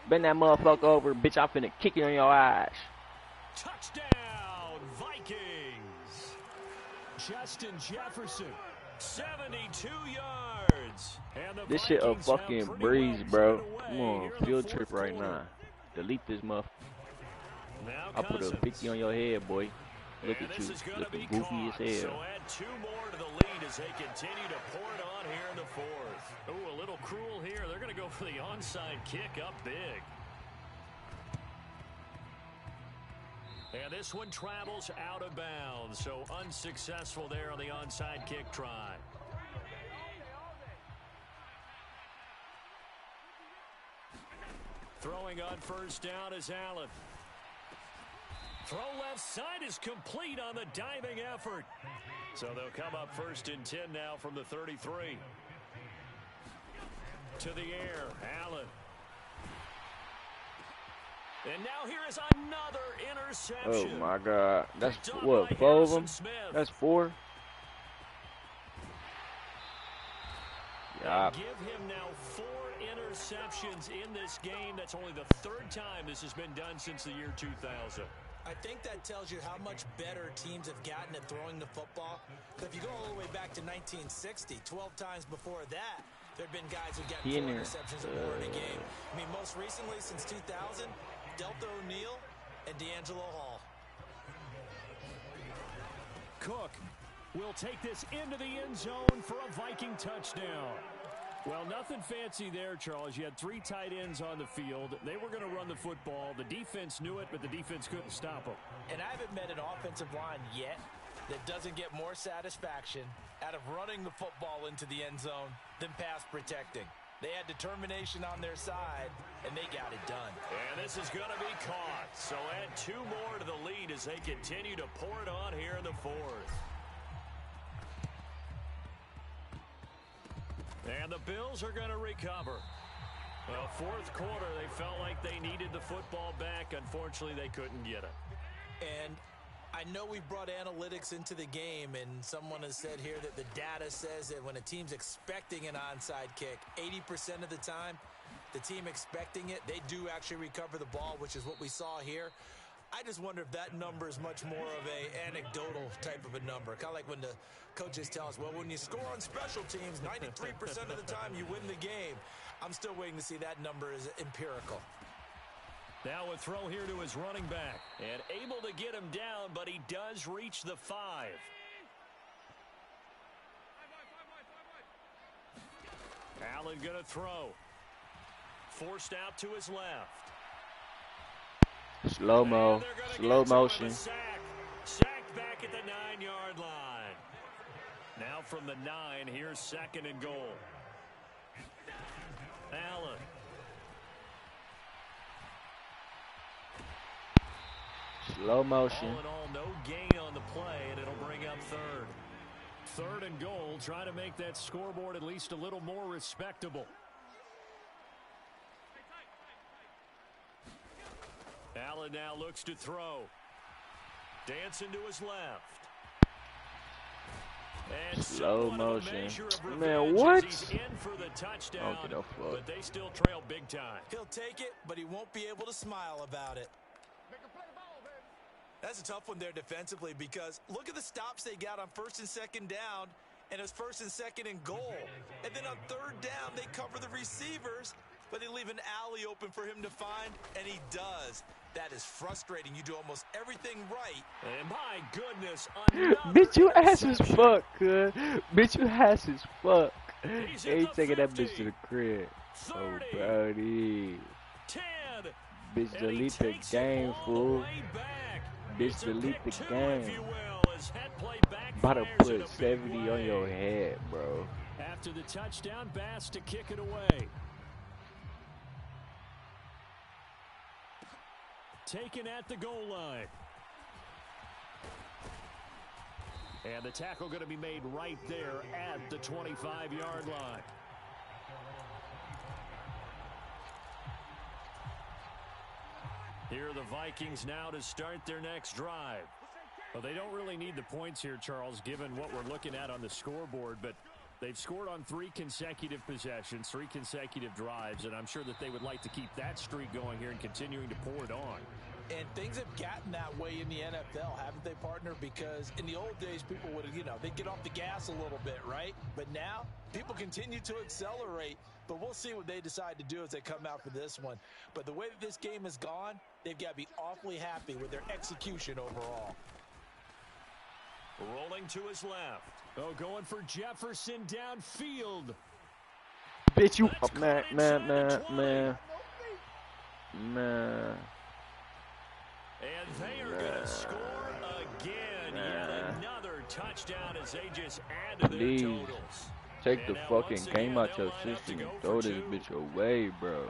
[SPEAKER 1] Bend that motherfucker over, bitch. I'm finna kick it on your eyes.
[SPEAKER 2] Touchdown, Vikings.
[SPEAKER 4] Justin Jefferson.
[SPEAKER 2] 72 yards. And the
[SPEAKER 1] This shit a
[SPEAKER 2] Vikings have
[SPEAKER 1] fucking
[SPEAKER 2] pretty
[SPEAKER 1] breeze,
[SPEAKER 2] well
[SPEAKER 1] bro.
[SPEAKER 2] put it away
[SPEAKER 1] Come on,
[SPEAKER 2] here in the
[SPEAKER 1] field
[SPEAKER 2] 4th
[SPEAKER 1] trip right
[SPEAKER 2] quarter.
[SPEAKER 1] now. Delete this motherfucker.
[SPEAKER 2] Now
[SPEAKER 1] I put a
[SPEAKER 2] Cousins.
[SPEAKER 1] 50 on your head, boy. Look
[SPEAKER 2] And
[SPEAKER 1] at
[SPEAKER 2] this
[SPEAKER 1] you,
[SPEAKER 2] is gonna
[SPEAKER 1] looking
[SPEAKER 2] be
[SPEAKER 1] goofy
[SPEAKER 2] caught.
[SPEAKER 1] as hell.
[SPEAKER 2] So add 2 more to the lead as they continue to pour it on here in the 4th. Ooh, a little cruel here. They're going to go for the onside kick up big. And this one travels out of bounds, so unsuccessful there on the onside kick try. Throwing on 1st down is Allen. Throw left side is complete on the diving effort. So they'll come up 1st and 10 now from the 33. To the air, Allen. And now here is another interception.
[SPEAKER 1] Oh my God, that's
[SPEAKER 2] Picked up
[SPEAKER 1] what,
[SPEAKER 2] by
[SPEAKER 1] 4 of them?
[SPEAKER 2] Harrison Smith.
[SPEAKER 1] That's 4. Yeah.
[SPEAKER 2] Give him now 4 interceptions in this game. That's only the 3rd time this has been done since the year 2000.
[SPEAKER 3] I think that tells you how much better teams have gotten at throwing the football. Because if you go all the way back to 1960, 12 times before that, there have been guys who got 4 interceptions or more in a game. I mean, most recently, since 2000, Delta O'Neal and D'Angelo Hall.
[SPEAKER 4] Cook will take this into the end zone for a Viking touchdown. Well, nothing fancy there, Charles. You had 3 tight ends on the field. They were going to run the football. The defense knew it, but the defense couldn't stop them.
[SPEAKER 3] And I haven't met an offensive line yet that doesn't get more satisfaction out of running the football into the end zone than pass protecting. They had determination on their side, and they got it done.
[SPEAKER 2] And this is going to be caught. So add 2 more to the lead as they continue to pour it on here in the 4th. And the Bills are going to recover. Well, 4th quarter, they felt like they needed the football back. Unfortunately, they couldn't get it.
[SPEAKER 3] And I know we brought analytics into the game, and someone has said here that the data says that when a team's expecting an onside kick, 80% of the time, the team expecting it, they do actually recover the ball, which is what we saw here. I just wonder if that number is much more of a anecdotal type of a number. Kind of like when the coaches tell us, well, when you score on special teams, 93% of the time you win the game. I'm still waiting to see that number is empirical.
[SPEAKER 2] Now a throw here to his running back. And able to get him down, but he does reach the 5. Allen going to throw. Forced out to his left.
[SPEAKER 1] Slow-mo. Slow motion.
[SPEAKER 2] Sacked back at the 9-yard line. Now from the 9, here's 2nd and goal. Allen.
[SPEAKER 1] Slow motion.
[SPEAKER 2] All in all, no gain on the play, and it'll bring up 3rd.
[SPEAKER 4] 3rd and goal. Try to make that scoreboard at least a little more respectable.
[SPEAKER 2] Allen now looks to throw. Dancing to his left. And
[SPEAKER 1] slow motion.
[SPEAKER 2] Man,
[SPEAKER 1] what?
[SPEAKER 2] He's in for the touchdown, but they still trail big time.
[SPEAKER 3] He'll take it, but he won't be able to smile about it. That's a tough one there defensively because look at the stops they got on 1st and 2nd down, and it's 1st and 2nd and goal. And then on 3rd down, they cover the receivers, but they leave an alley open for him to find, and he does. That is frustrating. You do almost everything right.
[SPEAKER 2] And my goodness,
[SPEAKER 1] bitch, you ass as fuck, cuz. Bitch, you ass as fuck. Ain't taking that bitch to the crib.
[SPEAKER 2] 30,
[SPEAKER 1] oh, Brody.
[SPEAKER 2] 10.
[SPEAKER 1] Bitch, delete the game, fool. Bitch, delete the game. About to put 70 on your head, bro.
[SPEAKER 4] After the touchdown, Bass to kick it away. Taken at the goal line. And the tackle going to be made right there at the 25-yard line. Here are the Vikings now to start their next drive. Well, they don't really need the points here, Charles, given what we're looking at on the scoreboard, but they've scored on 3 consecutive possessions, 3 consecutive drives, and I'm sure that they would like to keep that streak going here and continuing to pour it on.
[SPEAKER 3] And things have gotten that way in the NFL, haven't they, partner? Because in the old days, people would, they'd get off the gas a little bit, right? But now, people continue to accelerate. But we'll see what they decide to do as they come out for this one. But the way that this game has gone, they've got to be awfully happy with their execution overall.
[SPEAKER 2] Rolling to his left.
[SPEAKER 4] Oh, going for Jefferson downfield.
[SPEAKER 1] Bitch, you man.
[SPEAKER 2] And they are going to score again. Yet another touchdown as they just add to their totals.
[SPEAKER 1] Take the fucking game out your system and throw this bitch away, bro.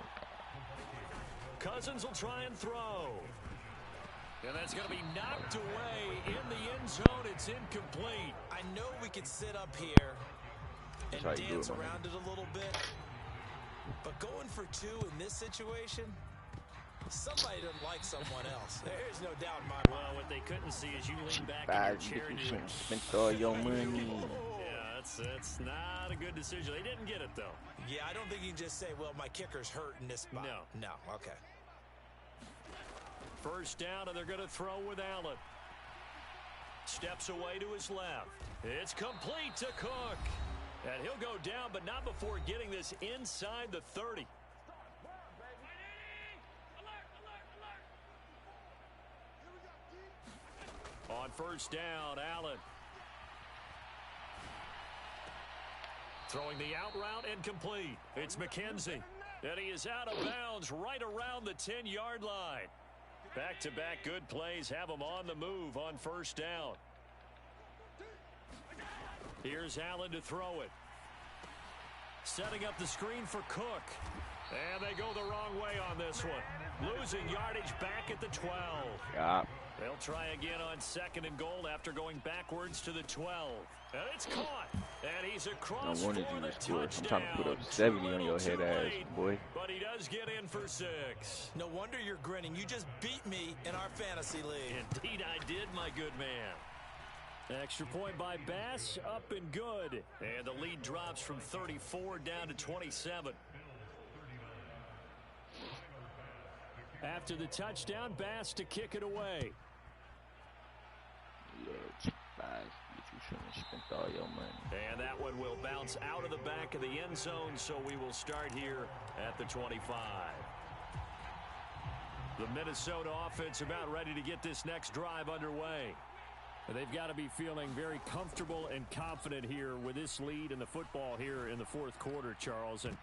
[SPEAKER 2] Cousins will try and throw. And that's going to be knocked away in the end zone. It's incomplete.
[SPEAKER 3] I know we could sit up here and dance around it a little bit. But going for 2 in this situation, somebody doesn't like someone else. There's no doubt in my mind.
[SPEAKER 2] Well, what they couldn't see is you lean back in your chair and you
[SPEAKER 1] spent all your money.
[SPEAKER 2] Yeah, that's not a good decision. They didn't get it, though.
[SPEAKER 3] Yeah, I don't think you can just say, well, my kicker's hurt in this spot. No, okay.
[SPEAKER 2] First down, and they're going to throw with Allen. Steps away to his left. It's complete to Cook. And he'll go down, but not before getting this inside the 30. On first down, Allen. Throwing the out route and complete. It's McKenzie. And he is out of bounds right around the 10-yard line. Back-to-back good plays have him on the move on first down. Here's Allen to throw it. Setting up the screen for Cook. And they go the wrong way on this one. Losing yardage back at the 12.
[SPEAKER 1] Yeah.
[SPEAKER 2] They'll try again on 2nd and goal after going backwards to the 12. And it's caught. And he's across for the touchdown.
[SPEAKER 1] I'm trying to put up 70 on your head ass, boy.
[SPEAKER 2] But he does get in for 6.
[SPEAKER 3] No wonder you're grinning. You just beat me in our fantasy league.
[SPEAKER 2] Indeed I did, my good man.
[SPEAKER 4] Extra point by Bass, up and good.
[SPEAKER 2] And the lead drops from 34 down to 27.
[SPEAKER 4] After the touchdown, Bass to kick it away.
[SPEAKER 2] And that one will bounce out of the back of the end zone, so we will start here at the 25. The Minnesota offense about ready to get this next drive underway.
[SPEAKER 4] They've got to be feeling very comfortable and confident here with this lead in the football here in the 4th quarter, Charles. And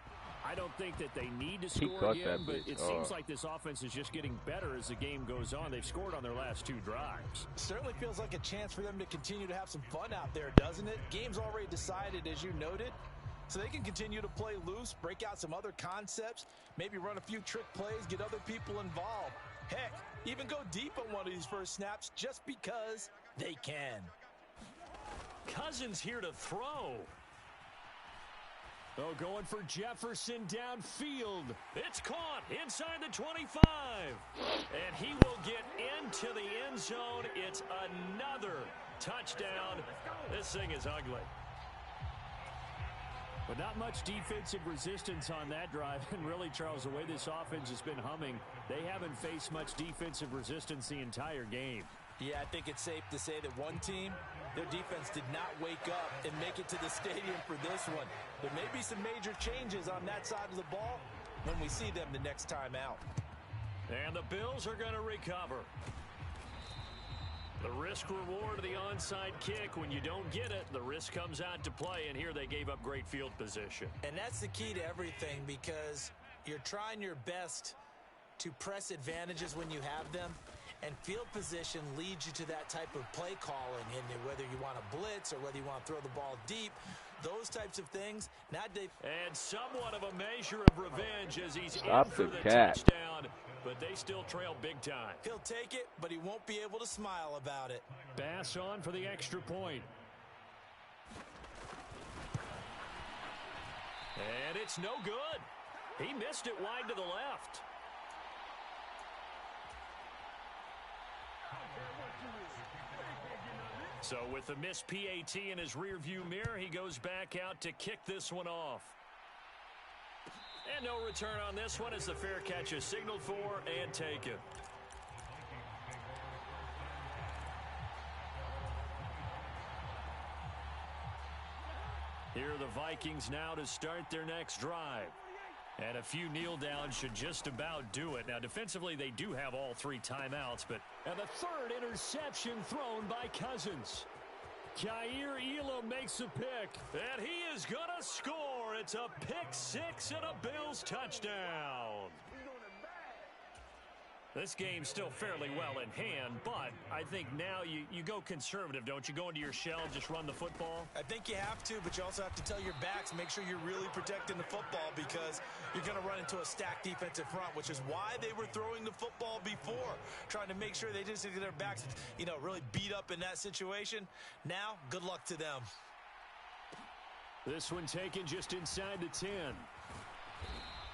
[SPEAKER 4] I don't think that they need to score again, but it seems like this offense is just getting better as the game goes on. They've scored on their last 2 drives.
[SPEAKER 3] Certainly feels like a chance for them to continue to have some fun out there, doesn't it? Game's already decided, as you noted, so they can continue to play loose, break out some other concepts, maybe run a few trick plays, get other people involved. Heck, even go deep on one of these first snaps just because they can.
[SPEAKER 2] Cousins here to throw.
[SPEAKER 4] Oh, going for Jefferson downfield.
[SPEAKER 2] It's caught inside the 25. And he will get into the end zone. It's another touchdown. This thing is ugly.
[SPEAKER 4] But not much defensive resistance on that drive. And really, Charles, the way this offense has been humming, they haven't faced much defensive resistance the entire game.
[SPEAKER 3] Yeah, I think it's safe to say that one team, their defense did not wake up and make it to the stadium for this one. There may be some major changes on that side of the ball when we see them the next time out.
[SPEAKER 2] And the Bills are going to recover. The risk reward of the onside kick. When you don't get it, the risk comes out to play, and here they gave up great field position.
[SPEAKER 3] And that's the key to everything, because you're trying your best to press advantages when you have them. And field position leads you to that type of play calling, and whether you want to blitz or whether you want to throw the ball deep, those types of things.
[SPEAKER 2] And somewhat of a measure of revenge as he's in for the touchdown, but they still trail big time.
[SPEAKER 3] He'll take it, but he won't be able to smile about it.
[SPEAKER 4] Bass on for the extra point.
[SPEAKER 2] And it's no good. He missed it wide to the left. So with the missed PAT in his rearview mirror, he goes back out to kick this one off. And no return on this one as the fair catch is signaled for and taken. Here are the Vikings now to start their next drive. And a few kneel downs should just about do it. Now, defensively, they do have all 3 timeouts, but...
[SPEAKER 4] And the 3rd interception thrown by Cousins. Jair Elam makes a pick.
[SPEAKER 2] And he is going to score. It's a pick 6 and a Bills touchdown. This game's still fairly well in hand, but I think now you go conservative, don't you? Go into your shell, just run the football?
[SPEAKER 3] I think you have to, but you also have to tell your backs, make sure you're really protecting the football, because you're going to run into a stacked defensive front, which is why they were throwing the football before, trying to make sure they just get their backs, really beat up in that situation. Now, good luck to them.
[SPEAKER 4] This one taken just inside the 10.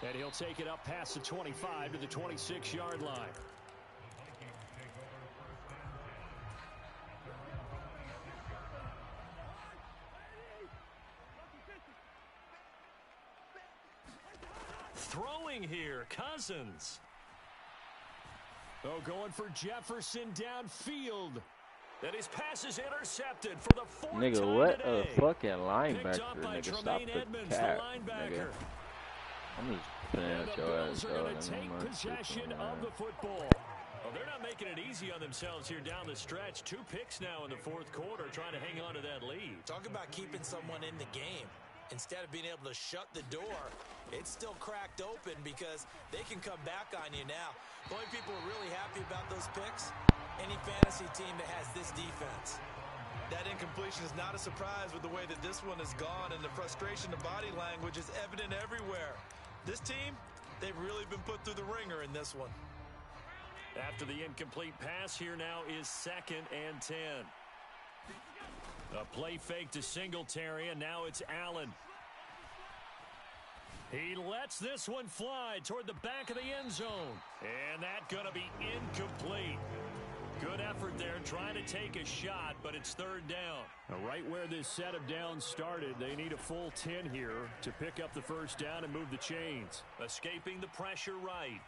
[SPEAKER 4] And he'll take it up past the 25 to the 26-yard line.
[SPEAKER 2] Throwing here, Cousins.
[SPEAKER 4] Oh, going for Jefferson downfield.
[SPEAKER 2] And his pass is intercepted for the 4th time
[SPEAKER 1] nigga, what
[SPEAKER 2] today.
[SPEAKER 1] a fucking linebacker,
[SPEAKER 2] Picked up by
[SPEAKER 1] nigga. Stop
[SPEAKER 2] Tremaine
[SPEAKER 1] the
[SPEAKER 2] Edmonds,
[SPEAKER 1] cap,
[SPEAKER 2] the linebacker.
[SPEAKER 1] nigga. I'm just playing
[SPEAKER 4] And
[SPEAKER 1] with
[SPEAKER 4] the
[SPEAKER 1] your
[SPEAKER 4] Bills
[SPEAKER 1] ass,
[SPEAKER 4] are going
[SPEAKER 1] dog.
[SPEAKER 4] to take possession of the football.
[SPEAKER 2] Well, they're not making it easy on themselves here down the stretch. 2 picks now in the 4th quarter, trying to hang on to that lead.
[SPEAKER 3] Talk about keeping someone in the game. Instead of being able to shut the door, it's still cracked open because they can come back on you now. The only people who are really happy about those picks, any fantasy team that has this defense. That incompletion is not a surprise with the way that this one has gone, and the frustration, the body language is evident everywhere. This team, they've really been put through the ringer in this one.
[SPEAKER 2] After the incomplete pass, here now is 2nd and 10. A play fake to Singletary, and now it's Allen. He lets this one fly toward the back of the end zone. And that's going to be incomplete. Good effort there trying to take a shot, but it's 3rd down.
[SPEAKER 4] Now, right where this set of downs started, they need a full 10 here to pick up the 1st down and move the chains.
[SPEAKER 2] Escaping the pressure right.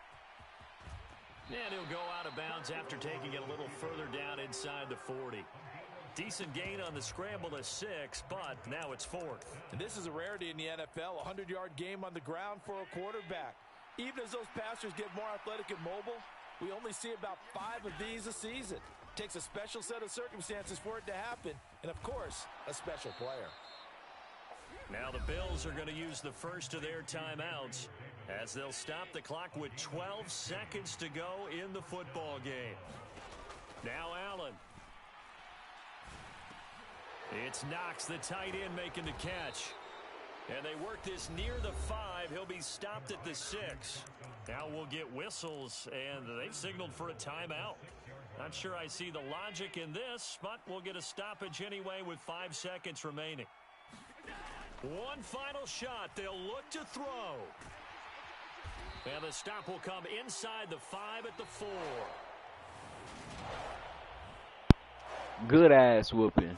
[SPEAKER 2] And he'll go out of bounds after taking it a little further down inside the 40. Decent gain on the scramble to 6, but now it's 4th.
[SPEAKER 3] And this is a rarity in the NFL, a 100-yard game on the ground for a quarterback. Even as those passers get more athletic and mobile, we only see about 5 of these a season. It takes a special set of circumstances for it to happen, and of course, a special player.
[SPEAKER 2] Now the Bills are going to use the first of their timeouts as they'll stop the clock with 12 seconds to go in the football game. Now Allen. It's Knox, the tight end, making the catch. And they work this near the 5. He'll be stopped at the 6. Now we'll get whistles, and they've signaled for a timeout. Not sure I see the logic in this, but we'll get a stoppage anyway with 5 seconds remaining. One final shot. They'll look to throw. And the stop will come inside the 5 at the 4.
[SPEAKER 1] Good ass whooping.